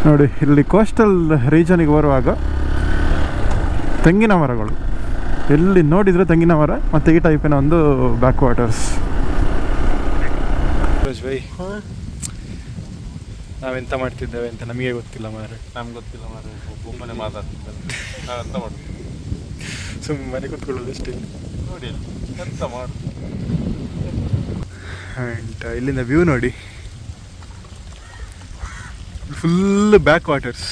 ನೋಡಿ ಇಲ್ಲಿ ಕೋಸ್ಟಲ್ ರೀಜನಿಗೆ ಬರುವಾಗ ತೆಂಗಿನ ಮರಗಳು ಎಲ್ಲಿ ನೋಡಿದರೆ ತೆಂಗಿನ ಮರ ಮತ್ತು ಈ ಟೈಪಿನ ಒಂದು ಬ್ಯಾಕ್ ವಾಟರ್ಸ್. ನಾವೆಂತ ಮಾಡ್ತಿದ್ದೇವೆ ಅಂತ ನಮಗೆ ಗೊತ್ತಿಲ್ಲ ಮಾರೆ. ನಮ್ಗೆ ಗೊತ್ತಿಲ್ಲ ಮಾರೆ, ಒಬ್ಬನೇ ಮಾತಾಡ್ತಿದ್ದೇವೆ. ನಾವೆಂತ ಮಾಡ್ತೀವಿ, ಸುಮ್ಮನೆ ಕೂತ್ಕೊಳ್ಳೋದು ಅಷ್ಟೇ. ನೋಡಿ ಎಂತ ಮಾಡು. ಆ್ಯಂಡ್ ಇಲ್ಲಿಂದ ವ್ಯೂ ನೋಡಿ, ಫುಲ್ ಬ್ಯಾಕ್ ವಾಟರ್ಸ್.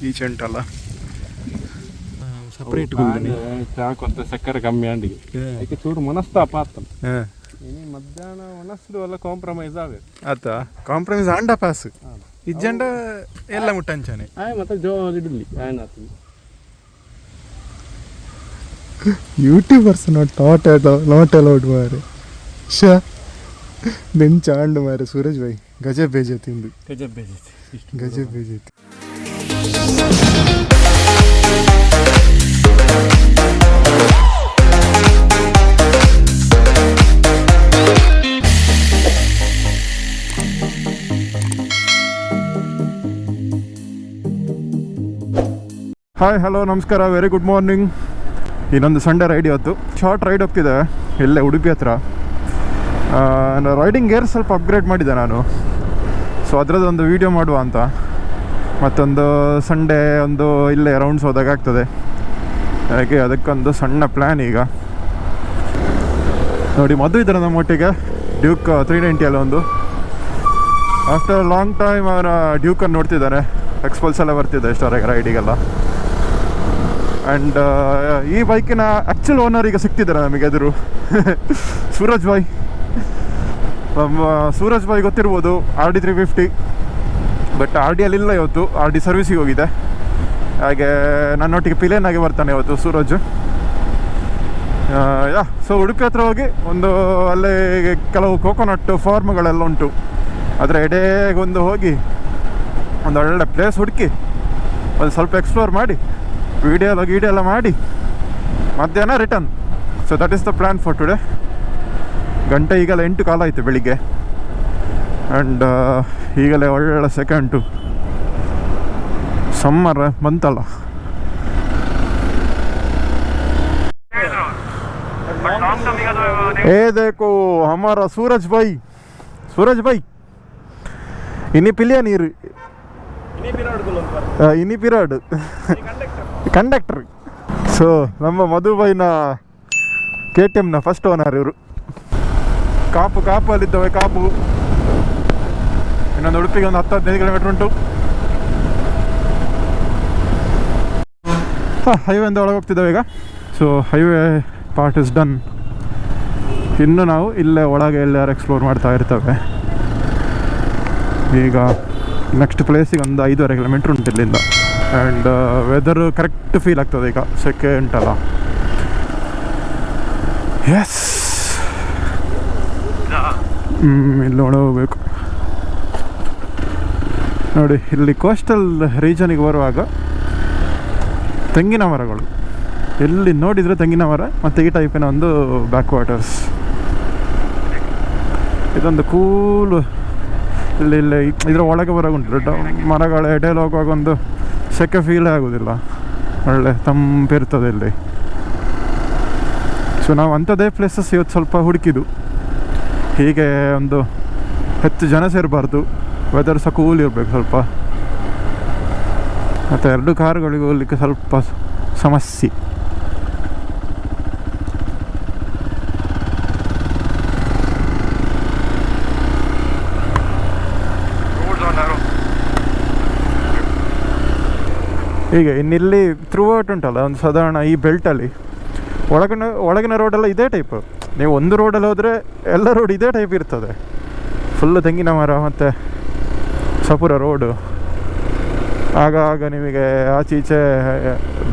ಈಚೆ ಉಂಟಲ್ಲ ಸಪ್ರೇಟ್ ಸಾಕಂತ ಸಕ್ಕರೆ ಕಮ್ಮಿ ಅಂಡಿಗೆ ಅದಕ್ಕೆ ಚೂರು ಮನಸ್ತಾಪ ಆಗ್ತದೆ. ಇನ್ನು ಮಧ್ಯಾಹ್ನ ಮನಸ್ಸು ಎಲ್ಲ ಕಾಂಪ್ರಮೈಸ್ ಆಗಬೇಕು ಆತ. ಕಾಂಪ್ರಮೈಸ್ ಆಂಡ ಪಾಸ್ ಇಜ್ಜಂಡ ಎಲ್ಲ ಮುಟ್ಟಂಚಾನೆ ಮತ್ತೆ ಜೋರ್ ಇಡಲಿ ಆಗ್ತದೆ. ಯೂಟ್ಯೂಬರ್ಸ್ ನಾಟ್ ಅಲೌಡ್ ಮಾರೆ. ಬೆಂಚ ಆಂಡು ಮಾರೆ ಸೂರಜ್ ಭಾಯ್ ಗಜಬ್ ಬೇಜತಿ ಇಂದು. ಗಜಬ್ ಬೇಜತಿ. ಹಾಯ್ ಹಲೋ ನಮಸ್ಕಾರ, ವೆರಿ ಗುಡ್ ಮಾರ್ನಿಂಗ್. ಇನ್ನೊಂದು ಸಂಡೇ ರೈಡ್ ಇವತ್ತು. ಶಾರ್ಟ್ ರೈಡ್ ಹೋಗ್ತಿದೆ ಇಲ್ಲೇ ಉಡುಪಿ ಹತ್ರ. ರೈಡಿಂಗ್ ಗೇರ್ ಸ್ವಲ್ಪ ಅಪ್ಗ್ರೇಡ್ ಮಾಡಿದ್ದೆ ನಾನು, ಸೊ ಅದರದ್ದೊಂದು ವೀಡಿಯೋ ಮಾಡುವ ಅಂತ. ಮತ್ತೊಂದು ಸಂಡೇ ಒಂದು ಇಲ್ಲೇ ರೌಂಡ್ಸ್ ಹೋದಾಗ ಆಗ್ತದೆ, ಹಾಗೆ ಅದಕ್ಕೊಂದು ಸಣ್ಣ ಪ್ಲ್ಯಾನ್. ಈಗ ನೋಡಿ ಮದುವೆ ಇದ್ದಾರೆ ನಮ್ಮ ಒಟ್ಟಿಗೆ, ಡ್ಯೂಕ್ 390 ಅಲ್ಲ ಒಂದು. ಆಫ್ಟರ್ ಲಾಂಗ್ ಟೈಮ್ ಅವನ ಡ್ಯೂಕನ್ನು ನೋಡ್ತಿದ್ದಾನೆ. ಎಕ್ಸ್ಪಲ್ಸ್ ಎಲ್ಲ ಬರ್ತಿದ್ದೆ ಇಷ್ಟವರೆಗೆ ರೈಡಿಗೆಲ್ಲ. ಆ್ಯಂಡ್ ಈ ಬೈಕಿನ ಆ್ಯಕ್ಚುಲ್ ಓನರ್ ಈಗ ಸಿಗ್ತಿದ್ದಾರೆ ನಮಗೆ ಎದುರು, ಸೂರಜ್ ಭಾಯ್. ಸೂರಜ್ ಭಾಯ್ ಗೊತ್ತಿರ್ಬೋದು, RD 350. ಬಟ್ RD ಅಲ್ಲಿಲ್ಲ ಇವತ್ತು, RD ಸರ್ವಿಸಿಗೆ ಹೋಗಿದೆ. ಹಾಗೆ ನನ್ನೊಟ್ಟಿಗೆ ಪಿಲೇನಾಗಿ ಬರ್ತಾನೆ ಇವತ್ತು ಸೂರಜ್. ಸೊ ಉಡುಪಿ ಹತ್ರ ಹೋಗಿ ಒಂದು ಅಲ್ಲೇ ಕೆಲವು ಕೋಕೋನಟ್ ಫಾರ್ಮ್ಗಳೆಲ್ಲ ಉಂಟು, ಅದರ ಎಡೆಗೊಂದು ಹೋಗಿ ಒಂದು ಒಳ್ಳೆ ಪ್ಲೇಸ್ ಹುಡುಕಿ ಒಂದು ಸ್ವಲ್ಪ ಎಕ್ಸ್ಪ್ಲೋರ್ ಮಾಡಿ ವೀಡಿಯೋ ಎಲ್ಲ ಮಾಡಿ ಮಧ್ಯಾಹ್ನ return. So that is the plan for today. ಗಂಟೆ ಈಗಲೇ 8 ಕಾಲ ಆಯಿತು ಬೆಳಿಗ್ಗೆ. ಆ್ಯಂಡ್ ಈಗಲೇ ಒಳ್ಳೆ ಸೆಕೆಂಡು ಸಮ್ಮರ್ ಬಂತಲ್ಲ. ಏ ದೇಖೋ ಹಮಾರ ಸೂರಜ್ ಭಾಯ್ ಇನ್ನಿ ಪಿಲಿಯ ನೀರು ಇನಿ ಪಿರಾಡ್ ಕಂಡಕ್ಟರ್. ಸೊ ನಮ್ಮ ಮಧುಬೈನ KTMನ ಫಸ್ಟ್ ಓನರ್ ಇವರು. ಕಾಪಲ್ಲಿದ್ದಾವೆ ಕಾಪು. ಇನ್ನೊಂದು ಉಡುಪಿಗೆ ಒಂದು 10-15 ಕಿಲೋಮೀಟ್ರ್ ಉಂಟು. ಹೈವೇಯಿಂದ ಒಳಗೆ ಹೋಗ್ತಿದ್ದಾವೆ ಈಗ. So highway part is done. ಇನ್ನು ನಾವು ಇಲ್ಲೇ ಒಳಗೆ ಎಲ್ಲಾರು ಎಕ್ಸ್ಪ್ಲೋರ್ ಮಾಡ್ತಾ ಇರ್ತೇವೆ. ಈಗ ನೆಕ್ಸ್ಟ್ ಪ್ಲೇಸಿಗೆ ಒಂದು 5.5 ಕಿಲೋಮೀಟ್ರ್ ಉಂಟು ಇಲ್ಲಿಂದ. ಆ್ಯಂಡ್ ವೆದರು ಕರೆಕ್ಟ್ ಫೀಲ್ ಆಗ್ತದೆ ಈಗ, ಸೆಕೆ ಉಂಟಲ್ಲ. ಎಸ್, ಇಲ್ಲಿ ಒಳಗೆ ಹೋಗ್ಬೇಕು. ನೋಡಿ ಇಲ್ಲಿ ಕೋಸ್ಟಲ್ ರೀಜನಿಗೆ ಬರುವಾಗ ತೆಂಗಿನ ಮರಗಳು ಎಲ್ಲಿ ನೋಡಿದರೆ ತೆಂಗಿನ ಮರ ಮತ್ತು ಈ ಟೈಪಿನ ಒಂದು ಬ್ಯಾಕ್ ವಾಟರ್ಸ್. ಇದೊಂದು ಕೂಲು ಇಲ್ಲಿ ಇದರ ಒಳಗೆ ಬರೋಕೆ ಉಂಟು. ಮರಗಳ ಎಡೆಯಲ್ಲಿ ಹೋಗುವಾಗ ಒಂದು ಸೆಕೆ ಫೀಲೇ ಆಗೋದಿಲ್ಲ, ಒಳ್ಳೆ ತಂಪಿರ್ತದೆ ಇಲ್ಲಿ. ಸೊ ನಾವು ಅಂಥದ್ದೇ ಪ್ಲೇಸಸ್ ಇವತ್ತು ಸ್ವಲ್ಪ ಹುಡುಕಿದ್ದು. ಹೀಗೆ ಒಂದು 10 ಜನ ಸೇರಬಾರ್ದು, ವೆದರ್ ಸಹ ಕೂಲ್ ಇರಬೇಕು ಸ್ವಲ್ಪ. ಮತ್ತು 2 ಕಾರುಗಳಿಗೆ ಹೋಗ್ಲಿಕ್ಕೆ ಸ್ವಲ್ಪ ಸಮಸ್ಯೆ. ಹೀಗೆ ಇನ್ನಿಲ್ಲಿ ಥ್ರೂ ಔಟ್ ಉಂಟಲ್ಲ ಒಂದು ಸಾಧಾರಣ ಈ ಬೆಲ್ಟಲ್ಲಿ ಒಳಗಿನ ರೋಡೆಲ್ಲ ಇದೇ ಟೈಪ್. ನೀವು ಒಂದು ರೋಡಲ್ಲಿ ಹೋದರೆ ಎಲ್ಲ ರೋಡ್ ಇದೇ ಟೈಪ್ ಇರ್ತದೆ. ಫುಲ್ಲು ತೆಂಗಿನ ಮರ ಮತ್ತು ಸಪುರ ರೋಡು. ಆಗ ನಿಮಗೆ ಆಚೀಚೆ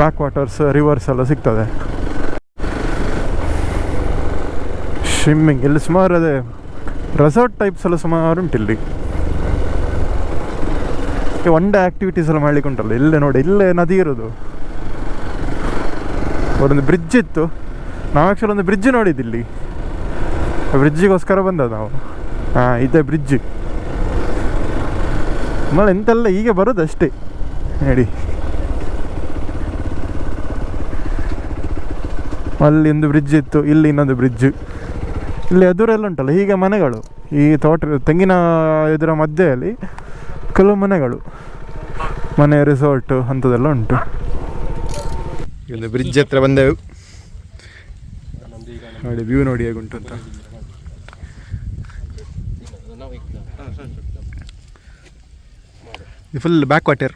ಬ್ಯಾಕ್ ವಾಟರ್ಸ್, ರಿವರ್ಸ್ ಎಲ್ಲ ಸಿಗ್ತದೆ. ಸ್ವಿಮ್ಮಿಂಗ್ ಇಲ್ಲಿ ಸುಮಾರು ಅದೇ ರೆಸಾರ್ಟ್ ಟೈಪ್ಸ್ ಎಲ್ಲ ಸುಮಾರು ಉಂಟು ಇಲ್ಲಿ. ಒನ್ ಡೇ ಆ್ಯಕ್ಟಿವಿಟೀಸ್ ಎಲ್ಲ ಮಾಡ್ಲಿಕ್ಕೆ ಉಂಟಲ್ಲ. ಇಲ್ಲೇ ನೋಡಿ, ಇಲ್ಲೇ ನದಿ ಇರೋದು. ಒಂದು ಬ್ರಿಡ್ಜ್ ಇತ್ತು, ನಾವು ಆ್ಯಕ್ಚುಲಿ ಒಂದು ಬ್ರಿಡ್ಜ್ ನೋಡಿದ್ದಿಲ್ಲಿ. ಬ್ರಿಡ್ಜಿಗೋಸ್ಕರ ಬಂದದ್ದು ನಾವು. ಇದೇ ಬ್ರಿಡ್ಜ್. ಮಳೆ ಎಂತೆಲ್ಲ ಈಗ ಬರೋದು ಅಷ್ಟೇ ನೋಡಿ. ಅಲ್ಲಿ ಒಂದು ಬ್ರಿಡ್ಜ್ ಇತ್ತು, ಇಲ್ಲಿ ಇನ್ನೊಂದು ಬ್ರಿಡ್ಜ್. ಇಲ್ಲಿ ಎದುರೆಲ್ಲ ಉಂಟಲ್ಲ ಹೀಗೆ ಮನೆಗಳು, ಈ ತೋಟ ತೆಂಗಿನ ಎದುರ ಮಧ್ಯೆಯಲ್ಲಿ ಕೆಲವು ಮನೆಗಳು, ಮನೆ ರಿಸಾರ್ಟು ಅಂಥದ್ದೆಲ್ಲ ಉಂಟು. ಒಂದು ಬ್ರಿಡ್ಜ್ ಹತ್ರ ಬಂದೆವು ನೋಡಿ, ವ್ಯೂ ನೋಡಿ ಹೇಗುಂಟು ಅಂತ. Full back water.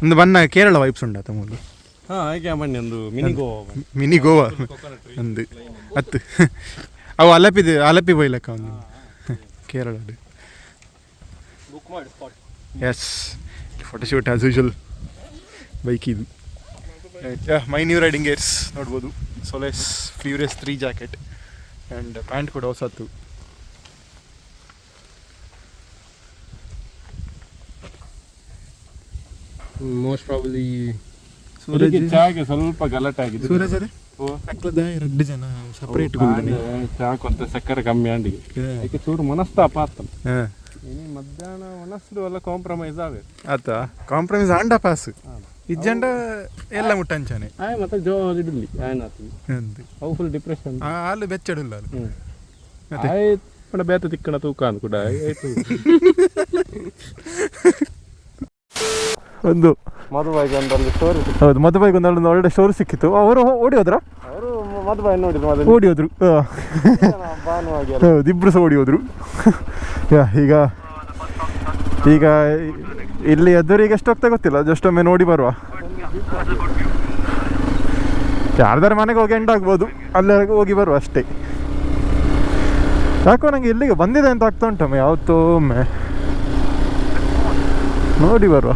ಒಂದು ಬಣ್ಣ ಕೇರಳ ವೈಬ್ಸ್ ಉಂಟು ತಮ್ಮದು. ಹಾಗೆ ಬನ್ನಿ, ಒಂದು ಮಿನಿ ಗೋವಾ ಒಂದು ಹತ್ತು ಅವು ಅಲಪಿ ಬೈಲಕ್ಕ ಒಂದು ಕೇರಳದು. Yes, photoshoot as usual bike ಇದು. ಮೈ ನ್ಯೂ ರೈಡಿಂಗ್ ಗೇರ್ಸ್ ನೋಡ್ಬೋದು, solace furious 3 jacket and pant ಕೂಡ ಹೊಸತ್ತು. ಮೋಸ್ಟ್ ಪ್ರಾಬಲಿ ಚಾಗೆ ಸ್ವಲ್ಪ ಗಲಾಟೆ ಆಗಿದೆ. ಸೂರಜ್ ಅದೇ ಅಕ್ಲದ 2 ಜನ ಸಪರೇಟ್ ಚಾಕೊಂತ ಸಕ್ಕರೆ ಕಮ್ಮಿ ಅಂಡಿಗೆ ಅದಕ್ಕೆ ಚೂರು ಮನಸ್ತಾಪ ಆಗ್ತದೆ. ಮಧ್ಯಾಹ್ನ ಮನಸ್ಸು ಎಲ್ಲ ಕಾಂಪ್ರಮೈಸ್ ಆಗಬೇಕು ಆತ. ಕಾಂಪ್ರಮೈಸ್ ಆಂಡ ಪಾಸ್ ಇಜ್ಜಂಡ ಎಲ್ಲ ಮುಟ್ಟಂಚಾನೆ ಮತ್ತೆ ಜೋರ್ ಇಡಲಿ ಅವು ಫುಲ್ ಡಿಪ್ರೆಷನ್ ಅಲ್ಲಿ ಬೆಚ್ಚಡಿಲ್ಲ ಆಯ್ತು ಬೇತ ತಿಕ್ಕಣ ತೂಕ ಅಂದ್ ಕೂಡ ಆಯ್ತು. ಒಂದು ಮದುವೆಗೆ ಒಂದೊಂದು ಸ್ಟೋರಿ, ಹೌದು ಮದುವೆಗೆ ಒಂದು ಒಳ್ಳೆ ಸ್ಟೋರಿ ಸಿಕ್ಕಿತ್ತು. ಅವರು ಓಡಿ ಹೋದ್ರ, ಅವರು ಮದುವೆ ನೋಡಿದ್ರು, ಓಡಿ ಹೋದ್ರು. ಹೌದು, ಇಬ್ರು ಸಹ ಓಡಿ ಹೋದ್ರು. ಈಗ ಇಲ್ಲಿ ಎದುರಿಗೆ ಎಷ್ಟು ಹೋಗ್ತಾ ಗೊತ್ತಿಲ್ಲ, ಜಸ್ಟ್ ಒಮ್ಮೆ ನೋಡಿ ಬರುವ. ಯಾರ್ದಾರ ಮನೆಗೆ ಹೋಗಿ ಎಂಡ್ ಆಗ್ಬೋದು, ಅಲ್ಲಿವರೆಗೆ ಹೋಗಿ ಬರುವ ಅಷ್ಟೇ. ಯಾಕೋ ನಂಗೆ ಇಲ್ಲಿಗೆ ಬಂದಿದೆ ಅಂತ ಆಗ್ತಾ ಉಂಟಮ್ಮ ಯಾವತ್ತೋ ಒಮ್ಮೆ, ನೋಡಿ ಬರುವ.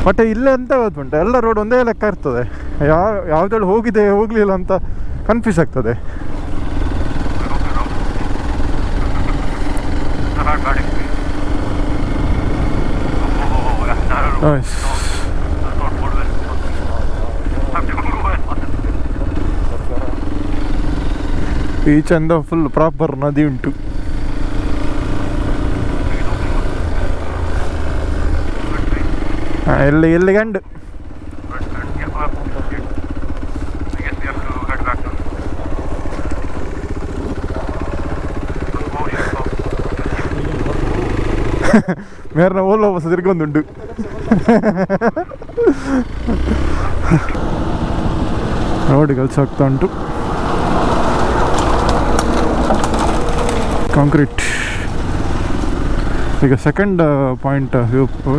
ಬಟ್ ಇಲ್ಲೇ ಅಂತ ಗೊತ್ತುಂಟು, ಎಲ್ಲ ರೋಡ್ ಒಂದೇ ಲೆಕ್ಕ ಇರ್ತದೆ, ಯಾವುದ್ರಲ್ಲಿ ಹೋಗಿದೆ ಹೋಗಲಿಲ್ಲ ಅಂತ ಕನ್ಫ್ಯೂಸ್ ಆಗ್ತದೆ. ಈ ಚಂದ ಫುಲ್ ಪ್ರಾಪರ್ ನದಿ ಉಂಟು. ಎಲ್ಲಿ ಗಂಡು ಮೇರ್ನ ಓಲೋ ಬಸ್ ತಿರ್ಗೊಂದುಂಟು. ನೋಡಿ ಕೆಲಸ ಆಗ್ತಾ ಉಂಟು. ಕಾಂಕ್ರೀಟ್. ಈಗ ಸೆಕೆಂಡ್ ಪಾಯಿಂಟ್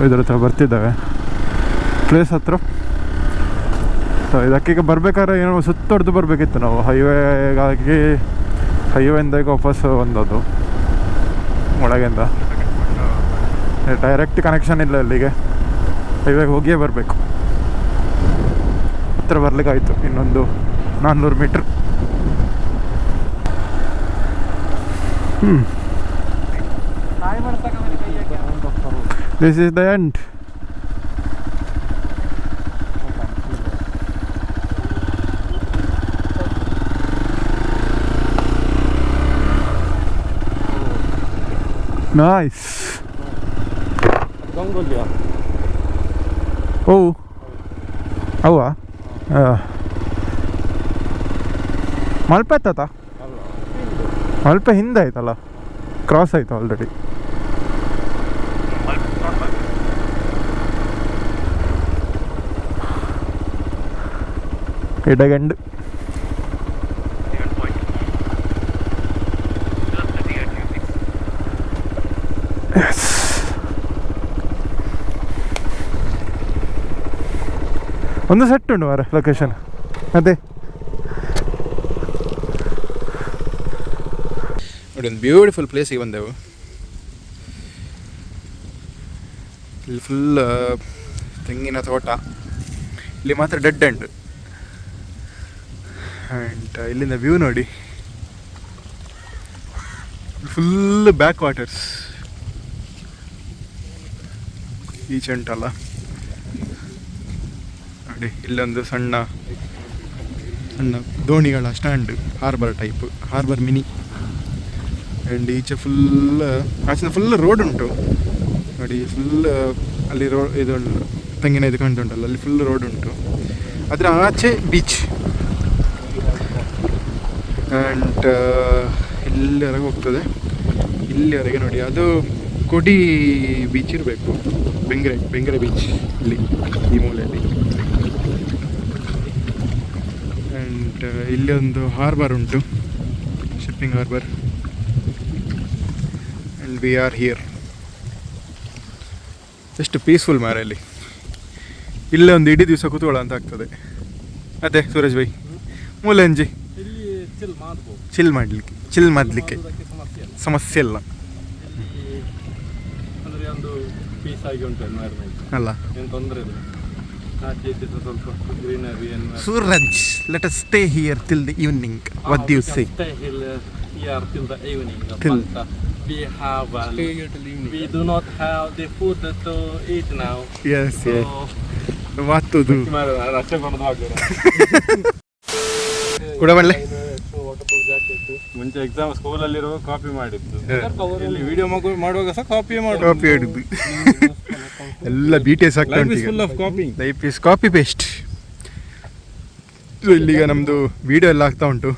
ಇದ್ರ ಹತ್ರ ಬರ್ತಿದ್ದಾವೆ, ಪ್ಲೇಸ್ ಹತ್ರ. ಇದಕ್ಕೀಗ ಬರ್ಬೇಕಾದ್ರೆ ಏನೋ ಸುತ್ತೊಡ್ದು ಬರಬೇಕಿತ್ತು ನಾವು, ಹೈವೇಗಾಗಿ. ಹೈವೇಯಿಂದ ಈಗ ವಾಪಸ್ ಬಂದದ್ದು ಒಳಗಿಂದ, ಡೈರೆಕ್ಟ್ ಕನೆಕ್ಷನ್ ಇಲ್ಲ ಅಲ್ಲಿಗೆ, ಹೈವೇಗೆ ಹೋಗಿಯೇ ಬರಬೇಕು. ಹತ್ರ ಬರ್ಲಿಕ್ಕಾಯ್ತು, ಇನ್ನೊಂದು 400 metre. This is the end. Nice. Oh. Awa. Malpe ಆಯ್ತಾ? ಮಲ್ಪೆ ಹಿಂದೆ ಆಯ್ತಲ್ಲ, ಕ್ರಾಸ್ ಆಯ್ತು ಆಲ್ರೆಡಿ. ಇಡಗಂಡು. ಒಂದು ಸೆಟ್ ಉಂಟು ಮಾರೆ ಲೊಕೇಶನ್. ಅದೇ ನೋಡಿ, ಒಂದು ಬ್ಯೂಟಿಫುಲ್ ಪ್ಲೇಸಿಗೆ ಬಂದೆವು. ಇಲ್ಲಿ ಫುಲ್ ತೆಂಗಿನ ತೋಟ, ಇಲ್ಲಿ ಮಾತ್ರ ಡೆಡ್ ಎಂಡ್. ಆ್ಯಂಡ್ ಇಲ್ಲಿಂದ ವ್ಯೂ ನೋಡಿ, ಫುಲ್ ಬ್ಯಾಕ್ ವಾಟರ್ಸ್. ಈಚೆ ಉಂಟಲ್ಲ ನೋಡಿ, ಇಲ್ಲೊಂದು ಸಣ್ಣ ಸಣ್ಣ ದೋಣಿಗಳ stand, harbour type, harbour mini. And ಈಚೆ ಆಚೆ ಫುಲ್ ರೋಡ್ ಉಂಟು ನೋಡಿ, ಫುಲ್ ಅಲ್ಲಿ ಇದು ತೆಂಗಿನ ಇದು ಕಾಣ್ತುಂಟಲ್ಲ, ಅಲ್ಲಿ ಫುಲ್ ರೋಡ್ ಉಂಟು. ಅದರ ಆಚೆ ಬೀಚ್. ಆ್ಯಂಡ್ ಇಲ್ಲಿವರೆಗೆ ಹೋಗ್ತದೆ, ಇಲ್ಲಿವರೆಗೆ ನೋಡಿ. ಅದು ಕೊಡಿ ಬೀಚ್ ಇರಬೇಕು, ಬೆಂಗ್ರೆ ಬೀಚ್ ಇಲ್ಲಿ ಈ ಮೂಲೆಯಲ್ಲಿ. ಆ್ಯಂಡ್ ಇಲ್ಲಿ ಒಂದು ಹಾರ್ಬರ್ ಉಂಟು, shipping harbour. And we are here. ಎಷ್ಟು ಪೀಸ್ಫುಲ್ ಮಾರಲ್ಲಿ. ಇಲ್ಲೇ ಒಂದು ಇಡೀ ದಿವಸ ಕೂತ್ಕೊಳ್ಳೋ ಅಂತ ಆಗ್ತದೆ. ಅದೇ ಸೂರಜ್ ಬೈ ಮೂಲಂಜಿ ಚಿಲ್ ಮಾಡಲಿಕ್ಕೆ ಸಮಸ್ಯೆ ಇಲ್ಲ ಅಲ್ಲ. Suraj, let us stay here till the evening. What do you say? We do not have the food to eat now. Yes, yes. What to do? ಕೂಡ ಬರಲೇ. ಮುಂಚೆ ಎಕ್ಸಾಮ್ ಸ್ಕೂಲಲ್ಲಿರುವ ಕಾಪಿ ಮಾಡಿದ್ದು, ಇಲ್ಲಿ ವಿಡಿಯೋ ಮಾಡುವಾಗ ಸಹ ಕಾಪಿ ಮಾಡಿದ್ದು. ಎಲ್ಲ BTS ಆಗ್ತಾ ಉಂಟು. Life is copy paste. ಇಲ್ಲಿಗ ನಮ್ಮದು ವಿಡಿಯೋ ಎಲ್ಲ ಆಗ್ತಾ ಉಂಟು.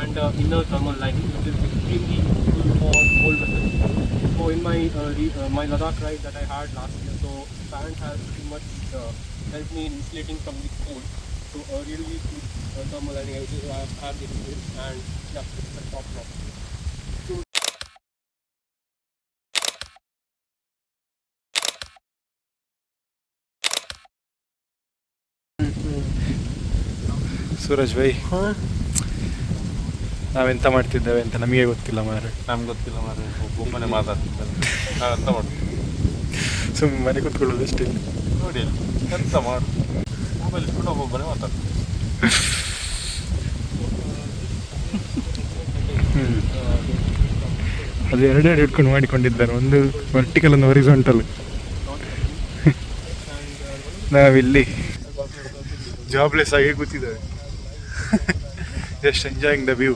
And inner thermal lining, which is extremely useful for cold vessels. So in my Ladakh ride that I had last year, so pant has pretty much helped me in insulating from the cold. So really good thermal lining, which is why I have the experience. And yeah, it's the top notch. Suraj by, ನಾವೆಂತ ಮಾಡ್ತಿದ್ದೇವೆ ಅಂತ ನಮಗೆ ಗೊತ್ತಿಲ್ಲ ಮಾರೆ. ನಮ್ಗೆ ಗೊತ್ತಿಲ್ಲ ಮಾರೆ, ಒಬ್ಬನೇ ಮಾತಾಡ್ತಿದ್ದಾರೆ. ನಾವೆಂತ ಮಾಡ್ತೀವಿ? ಸುಮ್ಮನೆ ಕೂತ್ಕೊಳ್ಳೋದು ಅಷ್ಟೇ. ನೋಡಿ ಎಂತ ಮಾಡು, ಮೊಬೈಲ್ ಇಟ್ಕೊಂಡು ಒಬ್ಬೊಬ್ಬನೇ ಮಾತಾಡ್ತೀವಿ. ಅದು ಎರಡೆರಡು ಇಟ್ಕೊಂಡು ಮಾಡಿಕೊಂಡಿದ್ದಾರೆ, ಒಂದು ವರ್ಟಿಕಲ್ ಒಂದು ಹೊರಿಜಾಂಟಲ್. ನಾವಿಲ್ಲಿ ಜಾಬ್ಲೆಸ್ ಆಗಿ ಕೂತಿದ್ದೇವೆ. Just enjoying the view.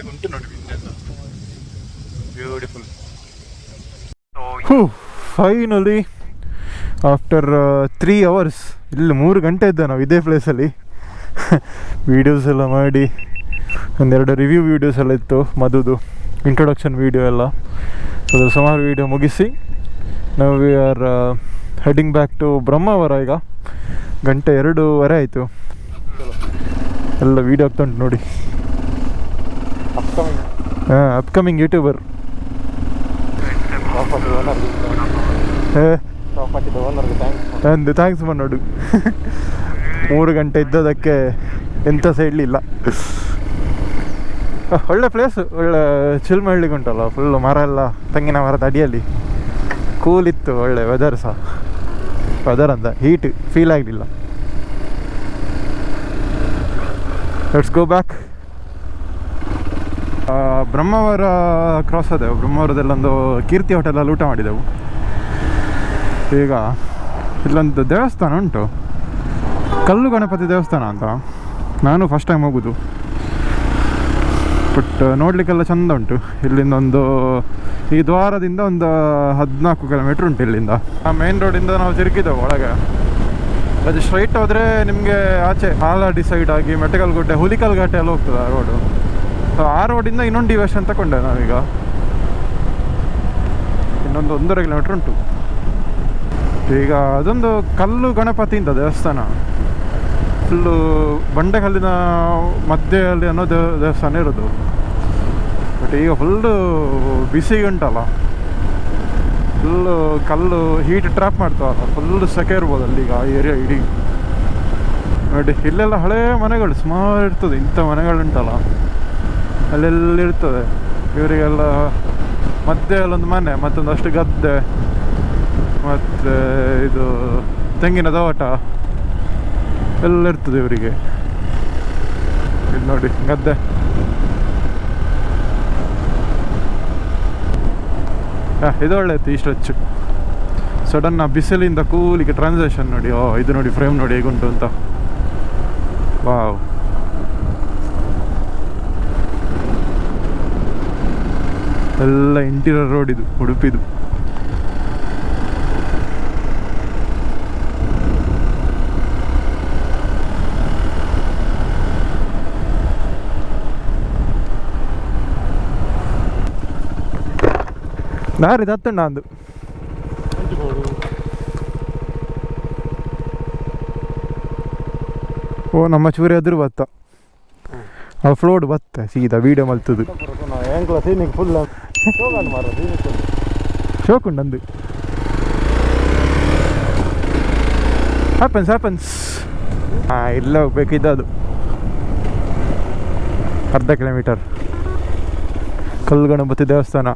ಉಂಟು ನೋಡಿ, ಬ್ಯೂಟಿಫುಲ್. ಫೈನಲಿ ಆಫ್ಟರ್ 3 hours ಇಲ್ಲಿ 3 ಗಂಟೆ ಇದ್ದ ನಾವು ಇದೇ ಪ್ಲೇಸಲ್ಲಿ. ವೀಡಿಯೋಸ್ ಎಲ್ಲ ಮಾಡಿ ಒಂದೆರಡು ರಿವ್ಯೂ ವೀಡಿಯೋಸ್ ಎಲ್ಲ ಇತ್ತು, ಮದುದು ಇಂಟ್ರೊಡಕ್ಷನ್ ವೀಡಿಯೋ ಎಲ್ಲ. ಸೊ ಅದ್ರ ಸುಮಾರು ವೀಡಿಯೋ ಮುಗಿಸಿ ನಾವು we are heading back to Brahmavar. ಈಗ 2:02 ಆಯಿತು. ಎಲ್ಲ ವೀಡಿಯೋ ಆಗ್ತಾ ಉಂಟು ನೋಡಿ. Upcoming YouTuber. ಒಂದು ಥ್ಯಾಂಕ್ಸ್ ಮಾಡೋಡು. 3 ಗಂಟೆ ಇದ್ದದಕ್ಕೆ ಎಂಥ ಸಹ ಹೇಳಲಿಲ್ಲ. ಒಳ್ಳೆ ಪ್ಲೇಸು, ಒಳ್ಳೆ ಚಿಲ್ ಮಾಡಲಿಕ್ಕೆ ಉಂಟಲ್ಲ. ಫುಲ್ಲು ಮರ ಎಲ್ಲ, ತೆಂಗಿನ ಮರದ ಅಡಿಯಲ್ಲಿ ಕೂಲ್ ಇತ್ತು. ಒಳ್ಳೆ ವೆದರ್ ಸಹ, ವೆದರ್ ಅಂತ ಹೀಟ್ ಫೀಲ್ ಆಗಲಿಲ್ಲ. Let's go back. Brahmavar cross ಆದೆವು. ಬ್ರಹ್ಮಾವರದಲ್ಲೊಂದು ಕೀರ್ತಿ ಹೋಟೆಲಲ್ಲಿ ಊಟ ಮಾಡಿದೆವು. ಈಗ ಇಲ್ಲೊಂದು ದೇವಸ್ಥಾನ ಉಂಟು, ಕಲ್ಲು ಗಣಪತಿ ದೇವಸ್ಥಾನ ಅಂತ. ನಾನು ಫಸ್ಟ್ ಟೈಮ್ ಹೋಗೋದು, ಬಟ್ ನೋಡಲಿಕ್ಕೆಲ್ಲ ಚೆಂದ ಉಂಟು. ಇಲ್ಲಿಂದ ಈ ದ್ವಾರದಿಂದ ಒಂದು 14 ಕಿಲೋಮೀಟ್ರ್ ಉಂಟು ಇಲ್ಲಿಂದ. ಆ ಮೇನ್ ರೋಡಿಂದ ನಾವು ತಿರುಗಿದೆವು ಒಳಗೆ. ಅದು ಸ್ಟ್ರೈಟ್ ಹೋದರೆ ನಿಮಗೆ ಆಚೆ ಹಾಲಾಡಿ ಸೈಡ್ ಆಗಿ ಮೆಟಕಲ್ ಗುಡ್ಡೆ, ಹುಲಿಕಲ್ ಘಾಟೆ ಎಲ್ಲ ಹೋಗ್ತದೆ ಆ ರೋಡು. ಸೊ ಆ ರೋಡಿಂದ ಇನ್ನೊಂದು ಡಿವೈಷನ್ ತಗೊಂಡೆ ನಾವೀಗ. ಇನ್ನೊಂದು 1.5 ಕಿಲೋಮೀಟ್ರ್ ಉಂಟು. ಈಗ ಅದೊಂದು ಕಲ್ಲು ಗಣಪತಿ ಅಂತ ದೇವಸ್ಥಾನ, ಫುಲ್ಲು ಬಂಡೆಕಲ್ಲಿನ ಮಧ್ಯೆಯಲ್ಲಿ ಅನ್ನೋ ದೇವಸ್ಥಾನ ಇರೋದು. ಬಟ್ ಈಗ ಫುಲ್ಲು ಬಿಸಿ ಉಂಟಲ್ಲ, ಫುಲ್ಲು ಕಲ್ಲು ಹೀಟ್ ಟ್ರ್ಯಾಪ್ ಮಾಡ್ತಾವಲ್ಲ, ಫುಲ್ಲು ಸೆಕೆ ಇರ್ಬೋದು ಅಲ್ಲಿಗ ಆ ಏರಿಯಾ ಇಡೀ. ನೋಡಿ ಇಲ್ಲೆಲ್ಲ ಹಳೇ ಮನೆಗಳು ಸುಮಾರು ಇರ್ತದೆ. ಇಂಥ ಮನೆಗಳುಂಟಲ್ಲ ಅಲ್ಲೆಲ್ಲಿರ್ತದೆ. ಇವರಿಗೆಲ್ಲ ಮಧ್ಯೆ ಅಲ್ಲೊಂದು ಮನೆ, ಮತ್ತೊಂದಷ್ಟು ಗದ್ದೆ, ಮತ್ತು ಇದು ತೆಂಗಿನ ತೋಟ ಎಲ್ಲ ಇರ್ತದೆ ಇವರಿಗೆ. ಇದು ನೋಡಿ ಗದ್ದೆ. ಇದು ಒಳ್ಳೆ ಇತ್ತು ಈ ಸ್ಟ್ರೆಚ್. ಸಡನ್ ಬಿಸಿಲಿಂದ ಕೂಲಿಗೆ ಟ್ರಾನ್ಸಾಕ್ಷನ್ ನೋಡಿ. ಇದು ನೋಡಿ ಫ್ರೇಮ್ ನೋಡಿ ಹೇಗುಂಟು ಅಂತ. ವಾವ್, ಎಲ್ಲ ಇಂಟೀರಿಯರ್ ರೋಡ್ ಇದು ಉಡುಪಿದು. ನಾರಿದು ಹತ್ತಣ್ಣ ಅಂದು ಓ ನಮ್ಮ ಚೂರಿ ಎದುರು ಬತ್ತ ಆ ಫ್ಲೋಡ್ ಬತ್ತ ಸೀದಾ ವೀಡಿಯೋ ಮಲ್ತದು ಫುಲ್ ಶೋಕುಂಡು ಹ್ಯಾಪನ್ಸ್ ಇಲ್ಲ ಹೋಗ್ಬೇಕಿದ್ದದು ಅರ್ಧ ಕಿಲೋಮೀಟರ್ ಕಲ್ಲು ಗಣಪತಿ ದೇವಸ್ಥಾನ.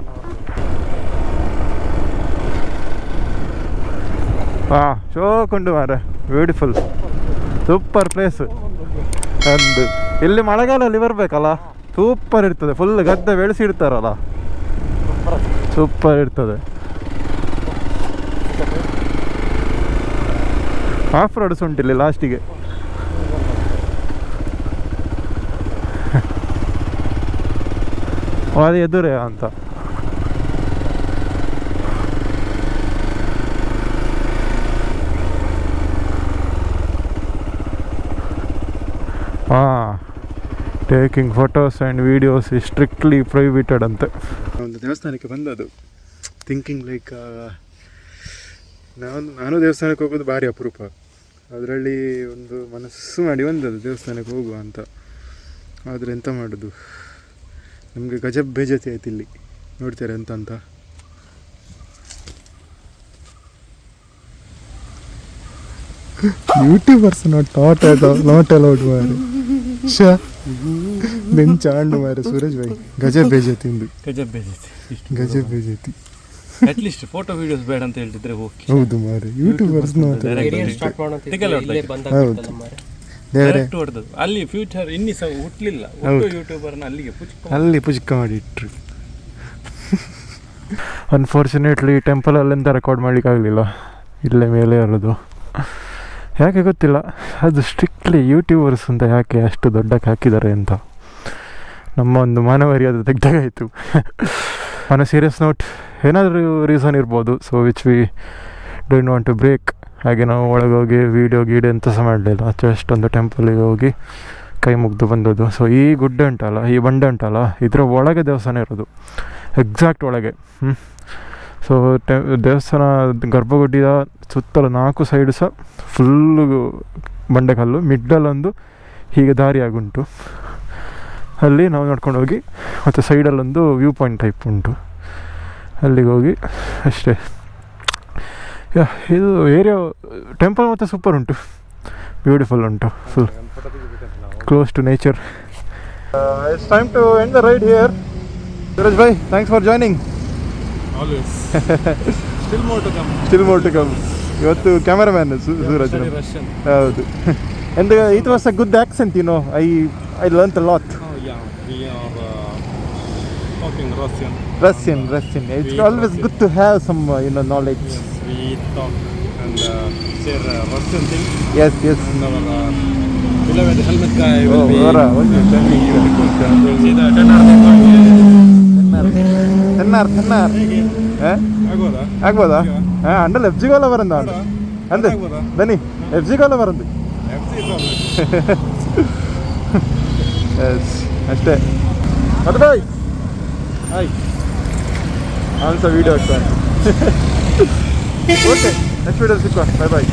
ಶೋಕುಂಡು ಮಾರ, ಬ್ಯೂಟಿಫುಲ್ ಸೂಪರ್ ಪ್ಲೇಸ್. ಒಂದು ಇಲ್ಲಿ ಮಳೆಗಾಲದಲ್ಲಿ ಬರಬೇಕಲ್ಲ, ಸೂಪರ್ ಇರ್ತದೆ. ಫುಲ್ ಗದ್ದೆ ಬೆಳೆಸಿರ್ತಾರಲ್ಲ, ಸೂಪರ್ ಇರ್ತದೆ. ಆಫ್ ರೋಡ್ಸ್ ಉಂಟಿಲ್ಲಿ ಲಾಸ್ಟಿಗೆ. ಅದು ಎದುರೇ ಅಂತ. Taking photos and videos is strictly prohibited ಅಂತೆ. ಒಂದು ದೇವಸ್ಥಾನಕ್ಕೆ ಬಂದದು ಥಿಂಕಿಂಗ್ ಲೈಕ್ ನಾನು ದೇವಸ್ಥಾನಕ್ಕೆ ಹೋಗೋದು ಭಾರಿ ಅಪರೂಪ. ಅದರಲ್ಲಿ ಒಂದು ಮನಸ್ಸು ಮಾಡಿ ಬಂದದ್ದು ದೇವಸ್ಥಾನಕ್ಕೆ ಹೋಗುವ ಅಂತ. ಆದರೆ ಎಂತ ಮಾಡೋದು, ನಮಗೆ ಗಜಬ್ ಬೇಜತಿ ಆಯ್ತು ಇಲ್ಲಿ. ನೋಡ್ತಾರೆ ಎಂತ ಅಂತ. ಯೂಟ್ಯೂಬರ್ಸ್ ನಾಟ್ ಅಲೌಡ್ ಮಾರೆ. ಬೆಂಚಾಂಡು ಮಾರೆ ಸೂರಜ್ ಭಾಯ್. ಗಜಬ್ ಬೇಜತಿ ಗಜಬ್ ಬೇಜತಿ. ಅಟ್ಲೀಸ್ಟ್ ಫೋಟೋ ವಿಡಿಯೋಸ್ ಬೇಡ ಅಂತ ಹೇಳ್ತಿದ್ರೆ ಓಕೆ. ಹೌದು ಮಾರೆ, ಯೂಟ್ಯೂಬರ್ಸ್ ಡೈರೆಕ್ಟ್ ಹೊಡೆದು ಅಲ್ಲಿ ಫ್ಯೂಚರ್ ಇನ್ನಿ ಸಹ ಹುಟ್ಟಲಿಲ್ಲ. ಯೂಟ್ಯೂಬರ್ನ ಅಲ್ಲಿ ಪುಚ್ಕ ಮಾಡಿ ಇಟ್ರು. ಅನ್ಫಾರ್ಚುನೇಟ್ಲಿ ಟೆಂಪಲಲ್ಲಿ ಎಂತ ರೆಕಾರ್ಡ್ ಮಾಡ್ಲಿಕ್ಕೆ ಆಗಲಿಲ್ಲ. ಇಲ್ಲೇ ಮೇಲೆ ಇರೋದು ಯಾಕೆ ಗೊತ್ತಿಲ್ಲ. ಅದು ಸ್ಟ್ರಿಕ್ಟ್ಲಿ ಯೂಟ್ಯೂಬರ್ಸ್ ಅಂತ ಯಾಕೆ ಅಷ್ಟು ದೊಡ್ಡಕ್ಕೆ ಹಾಕಿದ್ದಾರೆ ಅಂತ ನಮ್ಮ ಒಂದು ಮಾನವೀಯತೆ ತೆಗ್ದಾಗಾಯಿತು. ಆನ್ ಅ ಸೀರಿಯಸ್ ನೋಟ್, ಏನಾದರೂ ರೀಸನ್ ಇರ್ಬೋದು. So which we don't want to break. ಹಾಗೆ ನಾವು ಒಳಗೋಗಿ ವೀಡಿಯೋ ಎಂತ ಸಹ ಮಾಡಲಿಲ್ಲ. ಜಸ್ಟ್ ಒಂದು ಟೆಂಪಲಿಗೆ ಹೋಗಿ ಕೈ ಮುಗ್ದು ಬಂದದ್ದು. ಸೊ ಈ ಗುಡ್ಡೆ ಉಂಟಲ್ಲ, ಈ ಬಂಡೆ ಉಂಟಲ್ಲ, ಇದರ ಒಳಗೆ ದೇವಸ್ಥಾನ ಇರೋದು, ಎಕ್ಸಾಕ್ಟ್ ಒಳಗೆ. ಸೊ ದೇವಸ್ಥಾನ ಗರ್ಭಗುಡಿಯ ಸುತ್ತಲೂ 4 ಸೈಡು ಸಹ ಫುಲ್ಲು ಬಂಡೆಕಲ್ಲು. ಮಿಡ್ಡಲ್ಲೊಂದು ಹೀಗೆ ದಾರಿಯಾಗುಂಟು, ಅಲ್ಲಿ ನಾವು ನೋಡ್ಕೊಂಡು ಹೋಗಿ. ಮತ್ತು ಸೈಡಲ್ಲೊಂದು ವ್ಯೂ ಪಾಯಿಂಟ್ ಟೈಪ್ ಉಂಟು, ಅಲ್ಲಿಗೆ ಹೋಗಿ ಅಷ್ಟೇ. ಇದು ಏರಿಯಾ ಟೆಂಪಲ್ ಮತ್ತು ಸೂಪರ್ ಉಂಟು, ಬ್ಯೂಟಿಫುಲ್ ಉಂಟು, full close to nature. It's time to end the ride here. Suresh bhai, thanks for joining. Always. Still more to come. ಇವತ್ತು ಕ್ಯಾಮರಾಮ್ಯಾನ್ ಸೂರಜ್. ಹೌದು. And it was a good accent, you know. I learned a lot. Oh yeah, we are talking Russian. It's always good to have some, knowledge. Yes, we talk and share Russian things. Yes. And our beloved helmet guy will be. We'll see the Tennar. ಆಗ್ಬೋದಾ? ಅಂಡಲ್ಲಿ F G ಗೋಲ ಬರಂದ ಅಂದೆ ಬನ್ನಿ, F G ಗೋಲ ಬರಂದು ಅಷ್ಟೇ. ಅದು ಬಾಯ್ ಅವನು ಸಹ video ಆಗ್ತಾನೆ. Okay, next video ಸಿಕ್ಕುವ. ಬಾಯ್.